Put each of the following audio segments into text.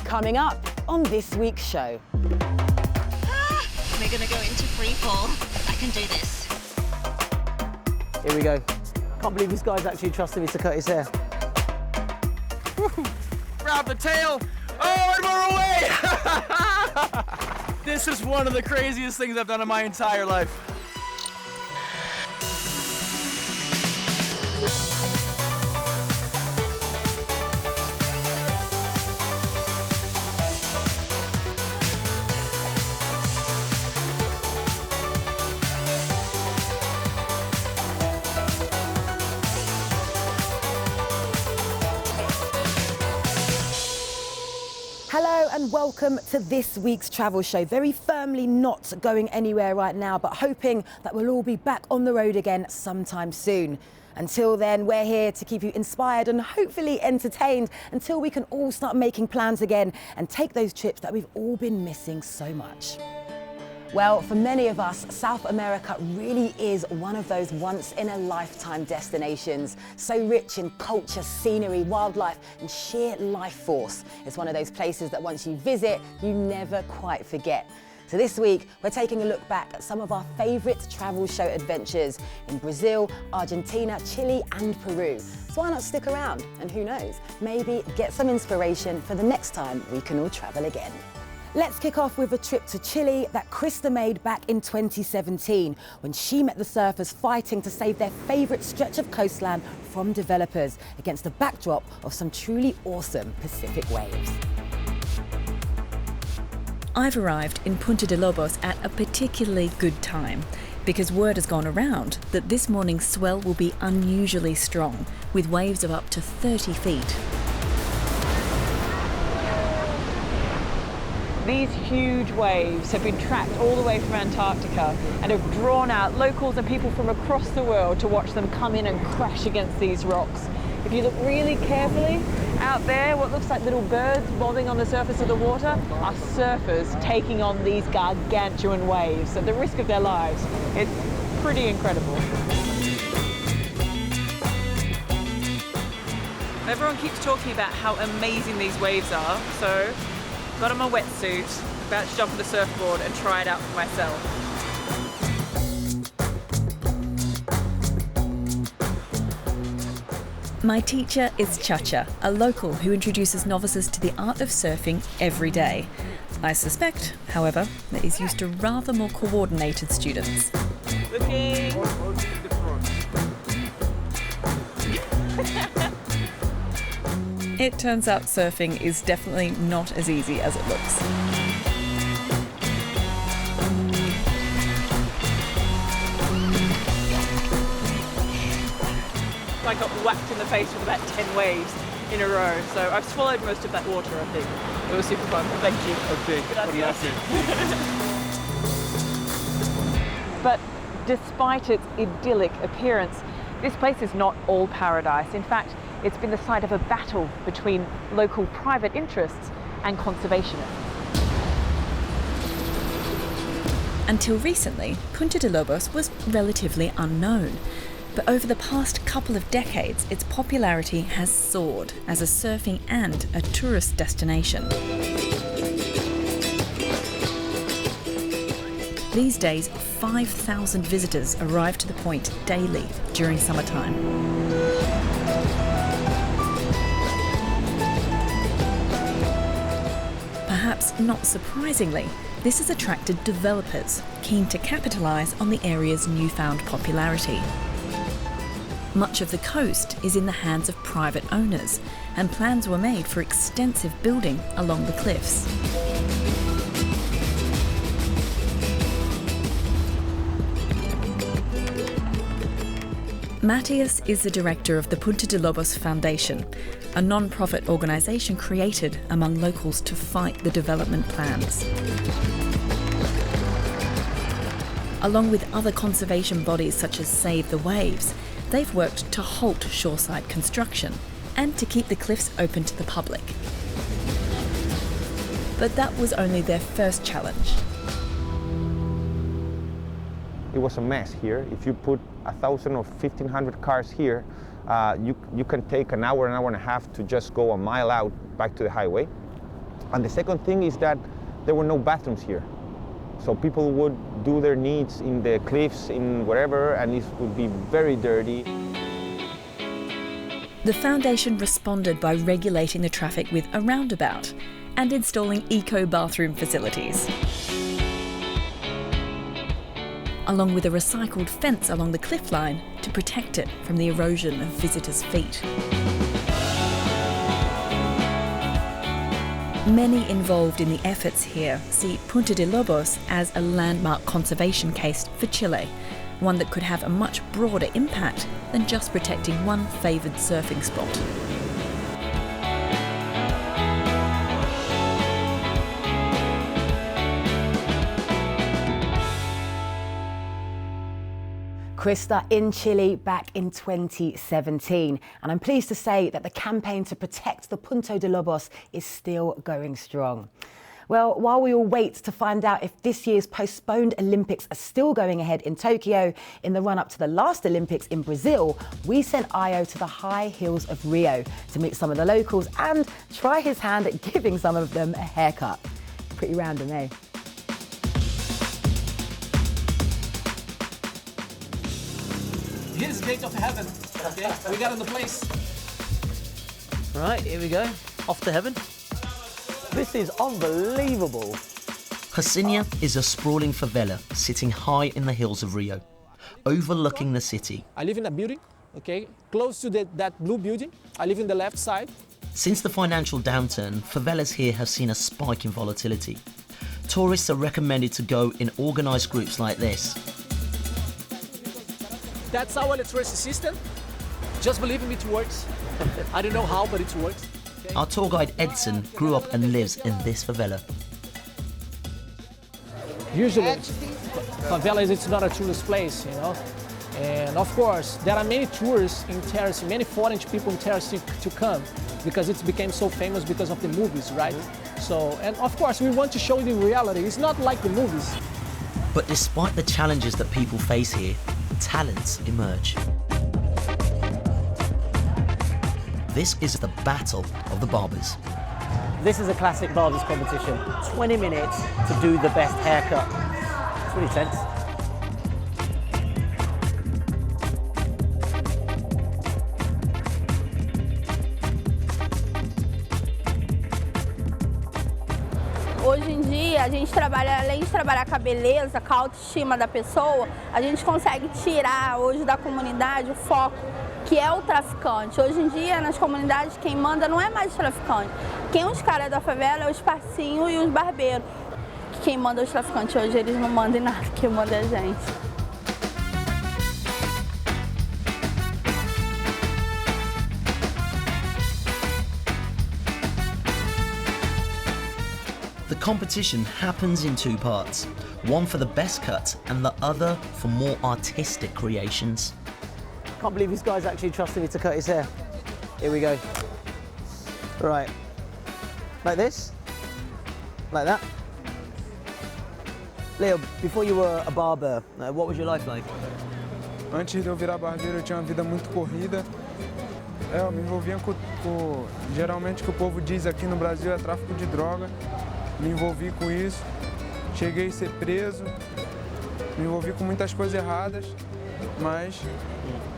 Coming up on this week's show. We're gonna go into free fall. I can do this. Here we go. Can't believe this guy's actually trusted me to cut his hair. Grab the tail. Oh, and we're away! This is one of the craziest things I've done in my entire life. Hello and welcome to this week's travel show. Very firmly not going anywhere right now, but hoping that we'll all be back on the road again sometime soon. Until then, we're here to keep you inspired and hopefully entertained until we can all start making plans again and take those trips that we've all been missing so much. Well, for many of us, South America really is one of those once-in-a-lifetime destinations. So rich in culture, scenery, wildlife and sheer life force. It's one of those places that once you visit, you never quite forget. So this week, we're taking a look back at some of our favourite travel show adventures in Brazil, Argentina, Chile and Peru. So why not stick around? And who knows, maybe get some inspiration for the next time we can all travel again. Let's kick off with a trip to Chile that Krista made back in 2017 when she met the surfers fighting to save their favourite stretch of coastline from developers against the backdrop of some truly awesome Pacific waves. I've arrived in Punta De Lobos at a particularly good time because word has gone around that this morning's swell will be unusually strong with waves of up to 30 feet. These huge waves have been tracked all the way from Antarctica and have drawn out locals and people from across the world to watch them come in and crash against these rocks. If you look really carefully, out there, what looks like little birds bobbing on the surface of the water are surfers taking on these gargantuan waves at the risk of their lives. It's pretty incredible. Everyone keeps talking about how amazing these waves are, so got on my wetsuit, about to jump on the surfboard and try it out for myself. My teacher is Chacha, a local who introduces novices to the art of surfing every day. I suspect, however, that he's used to rather more coordinated students. Looking. It turns out surfing is definitely not as easy as it looks. I got whacked in the face with about 10 waves in a row, so I've swallowed most of that water, I think. It was super fun. Thank you. Okay, gracias. But despite its idyllic appearance, this place is not all paradise. In fact, it's been the site of a battle between local private interests and conservationists. Until recently, Punta De Lobos was relatively unknown. But over the past couple of decades, its popularity has soared as a surfing and a tourist destination. These days, 5,000 visitors arrive to the point daily during summertime. Perhaps not surprisingly, this has attracted developers keen to capitalise on the area's newfound popularity. Much of the coast is in the hands of private owners, and plans were made for extensive building along the cliffs. Matthias is the director of the Punta De Lobos Foundation, a non-profit organisation created among locals to fight the development plans. Along with other conservation bodies such as Save the Waves, they've worked to halt shoreside construction and to keep the cliffs open to the public. But that was only their first challenge. It was a mess here. If you put 1,000 or 1,500 cars here, you can take an hour and a half to just go a mile out back to the highway. And the second thing is that there were no bathrooms here. So people would do their needs in the cliffs, in wherever, and it would be very dirty. The foundation responded by regulating the traffic with a roundabout and installing eco-bathroom facilities, along with a recycled fence along the cliff line to protect it from the erosion of visitors' feet. Many involved in the efforts here see Punta De Lobos as a landmark conservation case for Chile, one that could have a much broader impact than just protecting one favoured surfing spot. Krista in Chile back in 2017. And I'm pleased to say that the campaign to protect the Punta De Lobos is still going strong. Well, while we all wait to find out if this year's postponed Olympics are still going ahead in Tokyo in the run-up to the last Olympics in Brazil, we sent Io to the high hills of Rio to meet some of the locals and try his hand at giving some of them a haircut. Pretty random, eh? Here's the gate of heaven. Okay, we got in the place. Right, here we go. Off to heaven. This is unbelievable. Jacinha is a sprawling favela sitting high in the hills of Rio, overlooking the city. I live in a building, okay, close to that blue building. I live in the left side. Since the financial downturn, favelas here have seen a spike in volatility. Tourists are recommended to go in organised groups like this. That's our electricity system. Just believe me, it works. I don't know how, but it works. Okay? Our tour guide Edson grew up and lives in this favela. Usually, favelas, it's not a tourist place, you know. And of course, there are many tourists interested, many foreign people interested to come because it became so famous because of the movies, right? So, and of course, we want to show the reality. It's not like the movies. But despite the challenges that people face here, talents emerge. This is the battle of the barbers. This is a classic barbers competition. 20 minutes to do the best haircut. It's really tense. Hoje em dia, a gente trabalha, além de trabalhar com a beleza, com a autoestima da pessoa, a gente consegue tirar hoje da comunidade o foco, que é o traficante. Hoje em dia, nas comunidades, quem manda não é mais o traficante. Quem os caras da favela é os parcinhos e os barbeiros. Quem manda os traficantes hoje, eles não mandam em nada, quem manda é a gente. The competition happens in two parts, one for the best cut and the other for more artistic creations. Can't believe this guy's actually trusted me to cut his hair. Here we go. Right. Like this? Like that? Leo, before you were a barber, what was your life like? Antes de eu virar barbeiro, eu tinha uma vida muito corrida. Eu me envolvia geralmente o que o povo diz aqui no Brasil é tráfico de droga. Me envolvi com isso, cheguei a ser preso, me envolvi com muitas coisas erradas, mas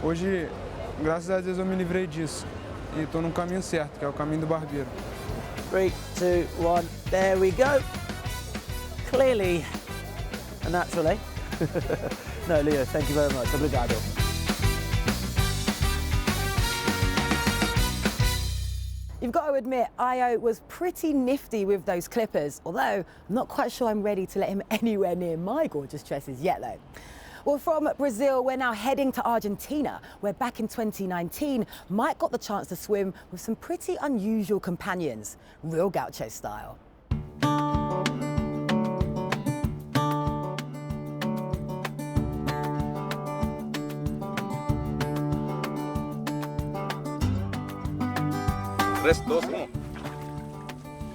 hoje, graças a Deus, eu me livrei disso e estou no caminho certo, que é o caminho do barbeiro. 3, 2, 1, there we go. Clearly a natural, eh? No, Leo, thank you very much. Obrigado. You've got to admit, Io was pretty nifty with those clippers, although I'm not quite sure I'm ready to let him anywhere near my gorgeous tresses yet, though. Well, from Brazil, we're now heading to Argentina, where back in 2019, Mike got the chance to swim with some pretty unusual companions, real gaucho style.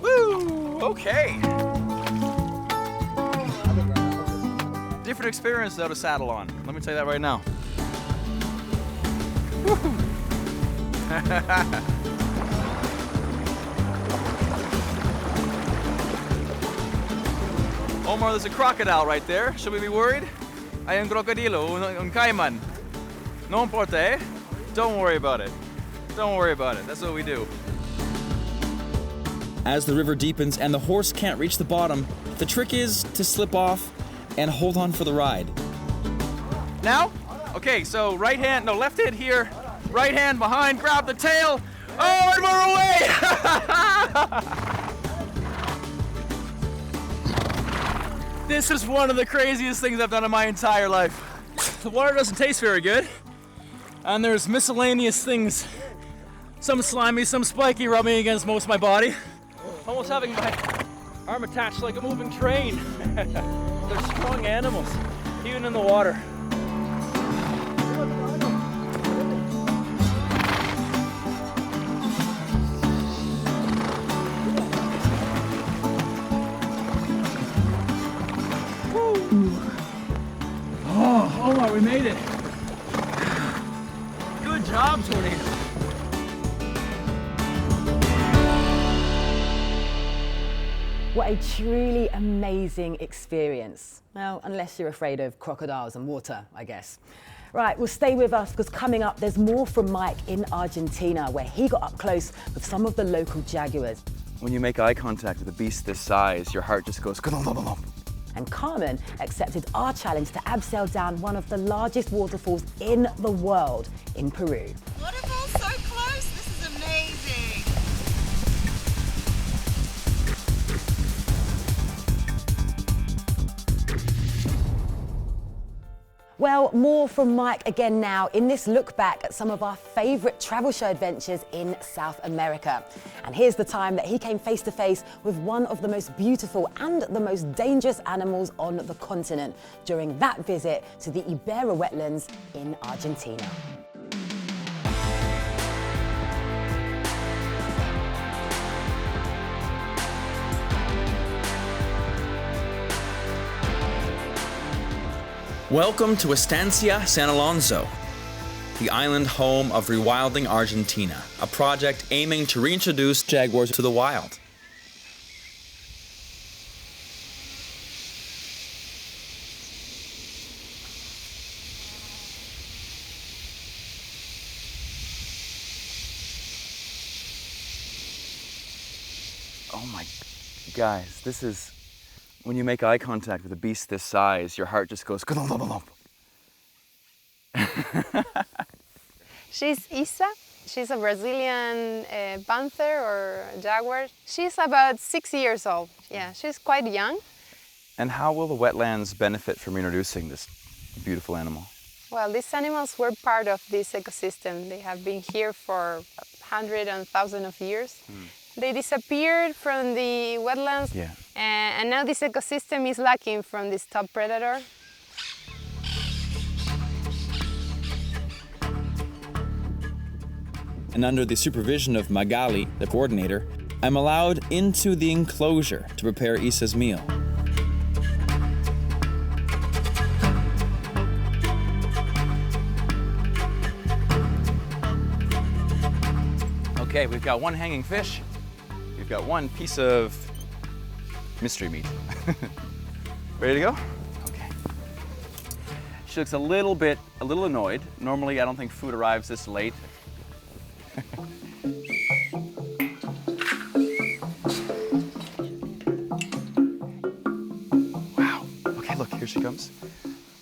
Woo! Okay. Different experience though to saddle on. Let me tell you that right now. Omar, there's a crocodile right there. Should we be worried? Hay un crocodilo, un caiman. No importa, eh? Don't worry about it. Don't worry about it. That's what we do. As the river deepens and the horse can't reach the bottom, the trick is to slip off and hold on for the ride. Now? Okay, so left hand here, right hand behind, grab the tail. Oh, and we're away! This is one of the craziest things I've done in my entire life. The water doesn't taste very good, and there's miscellaneous things, some slimy, some spiky, rubbing against most of my body. Almost having my arm attached like a moving train. They're strong animals, even in the water. Oh, Omar, we made it. Good job, Tornado. What a truly amazing experience. Well, unless you're afraid of crocodiles and water, I guess. Right, well, stay with us because coming up, there's more from Mike in Argentina, where he got up close with some of the local jaguars. When you make eye contact with a beast this size, your heart just goes... And Carmen accepted our challenge to abseil down one of the largest waterfalls in the world in Peru. Waterfall's so close. This is amazing. Well, more from Mike again now in this look back at some of our favourite travel show adventures in South America. And here's the time that he came face to face with one of the most beautiful and the most dangerous animals on the continent during that visit to the Ibera wetlands in Argentina. Welcome to Estancia San Alonso, the island home of Rewilding Argentina, a project aiming to reintroduce jaguars to the wild. Oh my... Guys, this is... When you make eye contact with a beast this size, your heart just goes... She's Isa. She's a Brazilian panther or jaguar. She's about 6 years old. Yeah, she's quite young. And how will the wetlands benefit from introducing this beautiful animal? Well, these animals were part of this ecosystem. They have been here for hundreds and thousands of years. They disappeared from the wetlands, and now this ecosystem is lacking from this top predator. And under the supervision of Magali, the coordinator, I'm allowed into the enclosure to prepare Isa's meal. Okay, we've got one hanging fish. We've got one piece of mystery meat. Ready to go? Okay. She looks a little annoyed. Normally, I don't think food arrives this late. Wow. Okay, look, here she comes.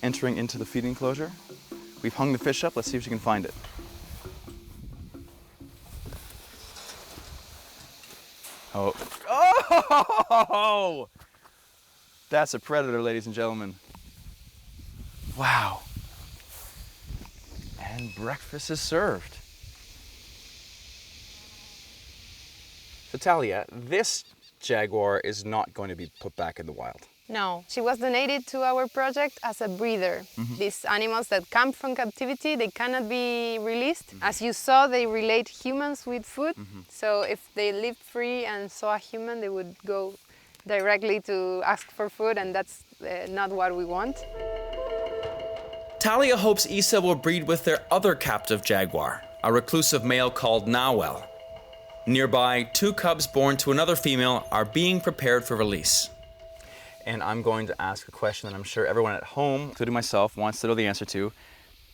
Entering into the feeding enclosure. We've hung the fish up. Let's see if she can find it. Oh! That's a predator, ladies and gentlemen. Wow. And breakfast is served. So Talia, this jaguar is not going to be put back in the wild. No, she was donated to our project as a breeder. These animals that come from captivity, they cannot be released. As you saw, they relate humans with food. So if they lived free and saw a human, they would go directly to ask for food, and that's not what we want. Talia hopes Isa will breed with their other captive jaguar, a reclusive male called Nahuel. Nearby, 2 cubs born to another female are being prepared for release. and I'm going to ask a question that I'm sure everyone at home, including myself, wants to know the answer to.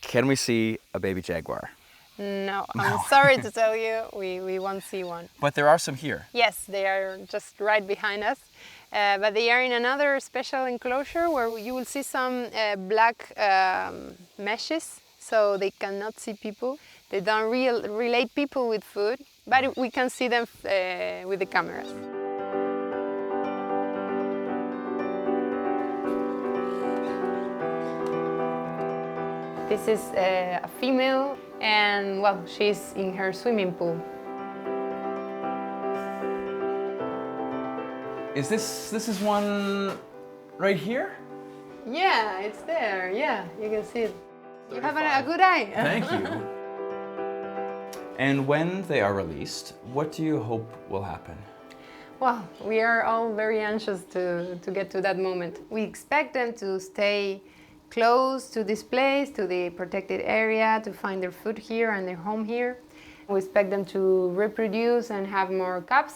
Can we see a baby jaguar? No, I'm sorry to tell you, we won't see one. But there are some here. Yes, they are just right behind us. But they are in another special enclosure where you will see some black meshes, so they cannot see people. They don't relate people with food, but we can see them with the cameras. This is a female, and well, she's in her swimming pool. Is this is one right here? Yeah, it's there. Yeah, you can see it. You have a good eye. Thank you. And when they are released, what do you hope will happen? Well, we are all very anxious to get to that moment. We expect them to stay close to this place, to the protected area, to find their food here and their home here. We expect them to reproduce and have more cubs,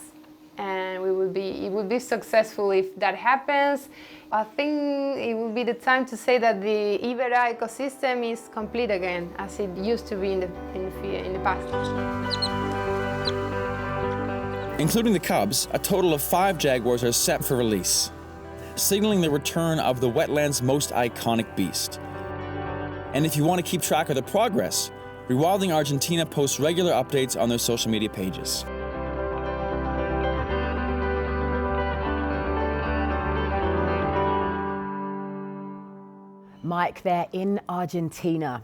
and it will be successful if that happens. I think it will be the time to say that the Ibera ecosystem is complete again, as it used to be in the past. Including the cubs, a total of 5 jaguars are set for release, signaling the return of the wetland's most iconic beast. And if you want to keep track of the progress, Rewilding Argentina posts regular updates on their social media pages. Mike there in Argentina.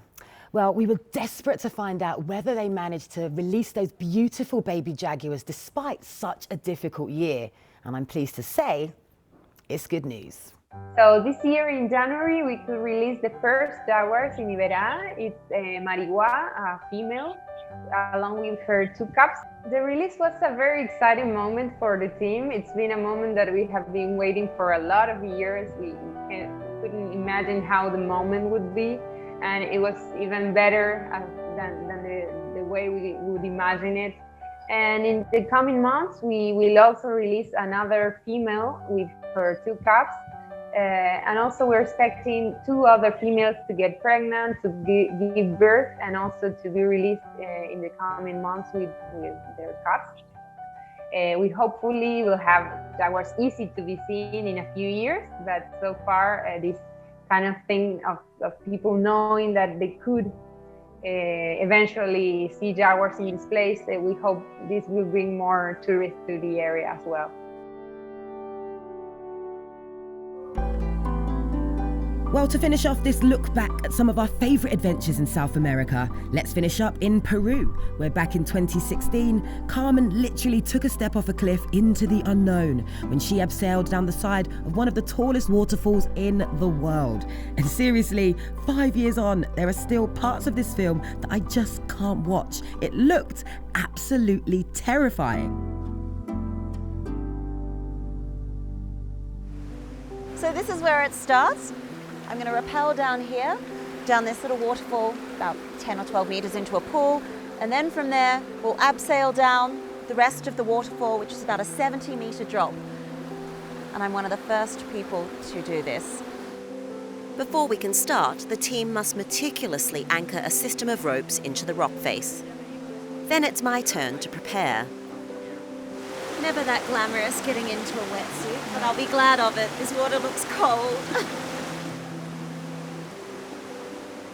Well, we were desperate to find out whether they managed to release those beautiful baby jaguars despite such a difficult year. And I'm pleased to say, it's good news. So this year in January, we could release the first jaguars in Iberá. It's a Marigua, a female, along with her 2 cubs. The release was a very exciting moment for the team. It's been a moment that we have been waiting for a lot of years. We couldn't imagine how the moment would be, and it was even better than the way we would imagine it. And in the coming months, we will also release another female with her 2 cubs. And also we're expecting 2 other females to get pregnant, to give birth, and also to be released in the coming months with their cubs. We hopefully will have jaguars easy to be seen in a few years, but so far this kind of thing of people knowing that they could eventually see jaguars in this place, we hope this will bring more tourists to the area as well. Well, to finish off this look back at some of our favourite adventures in South America, let's finish up in Peru, where back in 2016, Carmen literally took a step off a cliff into the unknown when she abseiled down the side of one of the tallest waterfalls in the world. And seriously, 5 years on, there are still parts of this film that I just can't watch. It looked absolutely terrifying. So this is where it starts. I'm going to rappel down here, down this little waterfall, about 10 or 12 meters into a pool, and then from there we'll abseil down the rest of the waterfall, which is about a 70-meter drop. And I'm one of the first people to do this. Before we can start, the team must meticulously anchor a system of ropes into the rock face. Then it's my turn to prepare. Never that glamorous getting into a wetsuit, but I'll be glad of it. This water looks cold.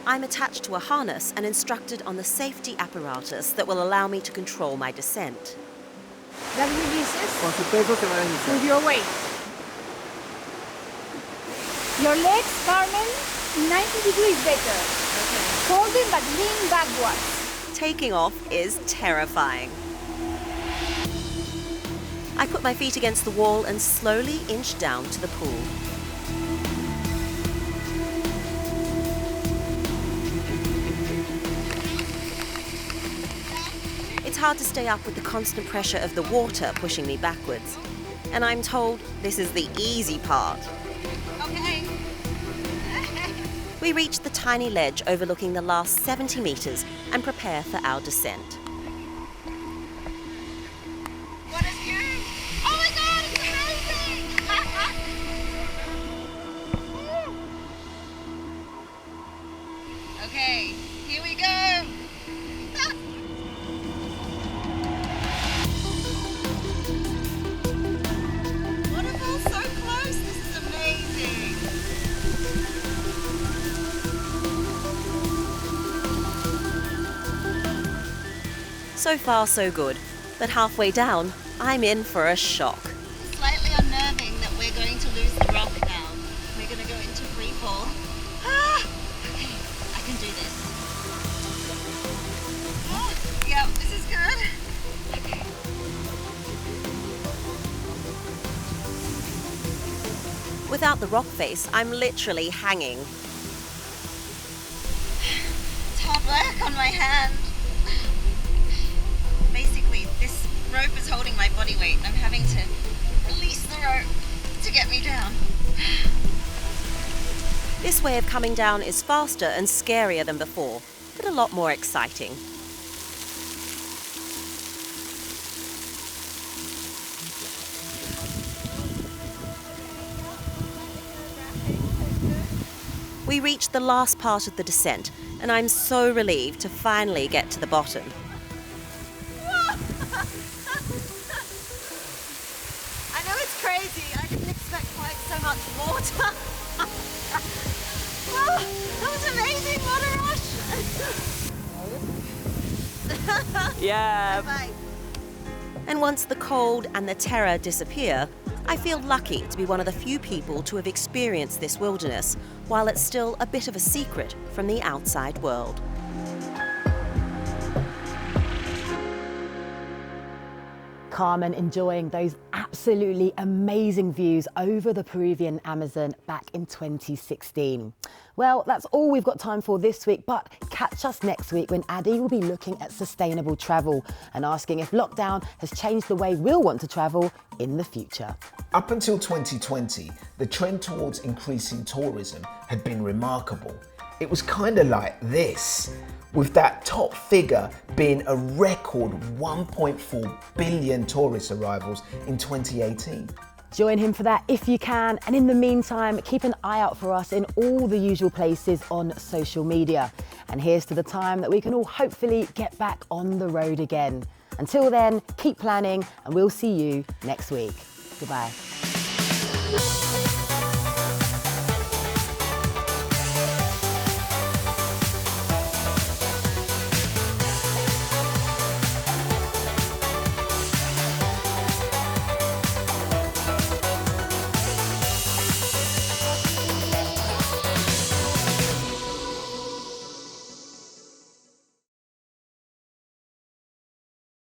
I'm attached to a harness and instructed on the safety apparatus that will allow me to control my descent. That releases with your weight. Your legs, Carmen, 90 degrees better. Okay. Hold it but lean backwards. Taking off is terrifying. I put my feet against the wall and slowly inch down to the pool. It's hard to stay up with the constant pressure of the water pushing me backwards. And I'm told this is the easy part. Okay. We reach the tiny ledge overlooking the last 70 meters and prepare for our descent. What is here? Oh my God, it's amazing! So far, so good. But halfway down, I'm in for a shock. Slightly unnerving that we're going to lose the rock now. We're going to go into free fall. Ah! Okay, I can do this. Oh, yeah, this is good. Okay. Without the rock face, I'm literally hanging. It's hard work on my hand. Basically, this rope is holding my body weight. I'm having to release the rope to get me down. This way of coming down is faster and scarier than before, but a lot more exciting. We reached the last part of the descent, and I'm so relieved to finally get to the bottom. I know it's crazy. I didn't expect quite so much water. Oh, that was amazing. What a rush. Yeah. Bye. And once the cold and the terror disappear, I feel lucky to be one of the few people to have experienced this wilderness while it's still a bit of a secret from the outside world. Carmen enjoying those absolutely amazing views over the Peruvian Amazon back in 2016. Well, that's all we've got time for this week, but catch us next week when Addy will be looking at sustainable travel and asking if lockdown has changed the way we'll want to travel in the future. Up until 2020, the trend towards increasing tourism had been remarkable. It was kind of like this, with that top figure being a record 1.4 billion tourist arrivals in 2018. Join him for that if you can, and in the meantime, keep an eye out for us in all the usual places on social media. And here's to the time that we can all hopefully get back on the road again. Until then, keep planning, and we'll see you next week. Goodbye.